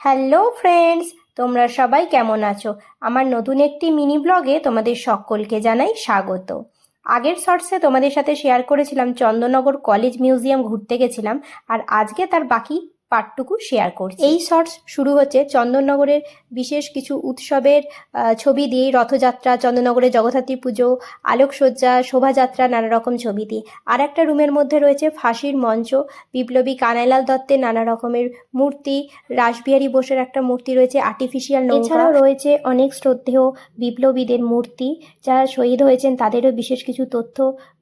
Hello friends, তোমরা সবাই কেমন আছো? আমার নতুন একটি মিনি ব্লগে তোমাদের সকলকে জানাই স্বাগত। আগের শর্টসে তোমাদের সাথে শেয়ার করেছিলাম চন্দননগর কলেজ মিউজিয়াম ঘুরতে গেছিলাম, আর আজকে তার বাকি পার্টটুকু শেয়ার করছি। এই শর্টস শুরু হচ্ছে চন্দননগরের বিশেষ কিছু উৎসবের ছবি দিয়ে, রথযাত্রা, চন্দননগরের জগদ্ধাত্রী পুজো, আলোকসজ্জা, শোভাযাত্রা, নানা রকম ছবি দিয়ে। আর একটা রুমের মধ্যে রয়েছে ফাঁসির মঞ্চ, বিপ্লবী কানাইলাল দত্তের নানা রকমের মূর্তি, রাসবিহারী বোসের একটা মূর্তি রয়েছে, আর্টিফিশিয়াল নৌকা, এছাড়াও রয়েছে অনেক শ্রদ্ধেয় বিপ্লবীদের মূর্তি যারা শহীদ হয়েছেন, তাদেরও বিশেষ কিছু তথ্য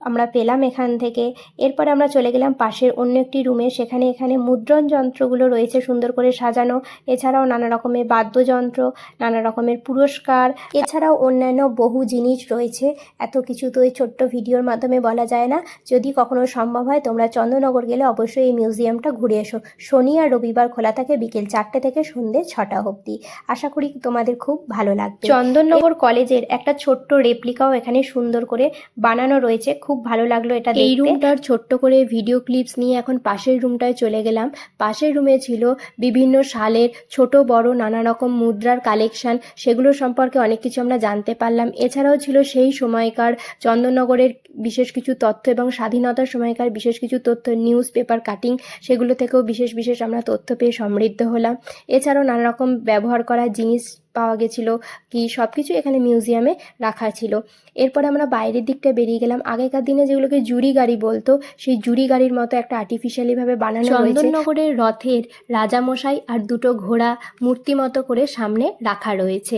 আমরা পেলাম এখান থেকে। এরপরে আমরা চলে গেলাম পাশের অন্য একটি রুমে, এখানে মুদ্রণ যন্ত্রগুলো রয়েছে সুন্দর করে সাজানো, এছাড়াও নানা রকমের বাদ্যযন্ত্র, নানা রকমের পুরস্কার, এছাড়াও অন্যান্য বহু জিনিস রয়েছে। এত কিছু তো এই ছোট্ট ভিডিওর মাধ্যমে বলা যায় না। যদি কখনো সম্ভব হয় তোমরা চন্দননগর গেলে অবশ্যই এই মিউজিয়ামটা ঘুরে এসো। শনি আর রবিবার খোলা থাকে বিকেল 4টে থেকে সন্ধ্যে 6টা অবধি। আশা করি তোমাদের খুব ভালো লাগবে। চন্দননগর কলেজের একটা ছোট্ট রেপ্লিকাও এখানে সুন্দর করে বানানো রয়েছে, খুব ভালো লাগলো এটা দেখতে। এই রুমটার ছোট্ট করে ভিডিও ক্লিপস নিয়ে এখন পাশের রুমটায় চলে গেলাম। পাশের রুমে ছিল বিভিন্ন সালের ছোট বড় নানা রকম মুদ্রার কালেকশন, সেগুলো সম্পর্কে অনেক কিছু আমরা জানতে পারলাম। এছাড়াও ছিল সেই সময়কার চন্দননগরের বিশেষ কিছু তথ্য এবং স্বাধীনতার সময়কার বিশেষ কিছু তথ্য, নিউজ পেপার কাটিং, সেগুলো থেকেও বিশেষ আমরা তথ্য পেয়ে সমৃদ্ধ হলাম। এছাড়াও নানা রকম ব্যবহার করা জিনিস পাওয়া গেছিলো, কি সব কিছু এখানে মিউজিয়ামে রাখা ছিল। এরপরে আমরা বাইরের দিকটা বেরিয়ে গেলাম। আগেকার দিনে যেগুলোকে জুড়ি গাড়ি বলতো, সেই জুড়ি গাড়ির মতো একটা আর্টিফিশিয়ালিভাবে বানানো রয়েছে। চন্দননগরের রথের রাজামশাই আর দুটো ঘোড়া মূর্তি মতো করে সামনে রাখা রয়েছে।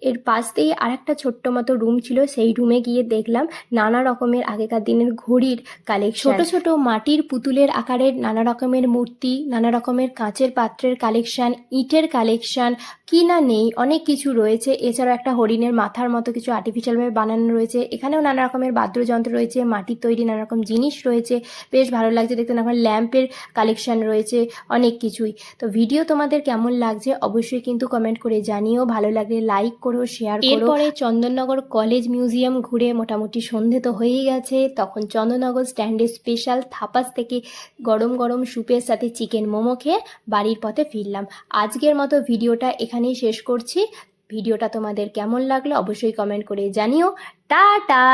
এর পাশ দিয়ে আর একটা ছোট্ট মতো রুম ছিল, সেই রুমে গিয়ে দেখলাম নানা রকমের আগেকার দিনের ঘড়ির কালেকশন, ছোট ছোট মাটির পুতুলের আকারের নানা রকমের মূর্তি, নানা রকমের কাঁচের পাত্রের কালেকশন, ইটের কালেকশন, কি না নেই অনেক কিছু রয়েছে। এছাড়াও একটা হরিণের মাথার মতো কিছু আর্টিফিশিয়ালভাবে বানানো রয়েছে। এখানেও নানা রকমের বাদ্যযন্ত্র রয়েছে, মাটির তৈরি নানা রকম জিনিস রয়েছে, বেশ ভালো লাগছে দেখতে। এখন ল্যাম্পের কালেকশন রয়েছে, অনেক কিছুই। তো ভিডিও তোমাদের কেমন লাগছে অবশ্যই কিন্তু কমেন্ট করে জানিও, ভালো লাগলে লাইক করো, শেয়ার করো। এরপরে চন্দননগর কলেজ মিউজিয়াম ঘুরে মোটামুটি সন্ধে তো হয়েই গেছে। তখন চন্দননগর স্ট্যান্ডের স্পেশাল থাপাস থেকে গরম গরম স্যুপের সাথে চিকেন মোমো খেয়ে বাড়ির পথে ফিরলাম। আজকের মতো ভিডিওটা এখানেই শেষ করছি। ভিডিওটা তোমাদের কেমন লাগলো অবশ্যই কমেন্ট করে জানিও। টাটা।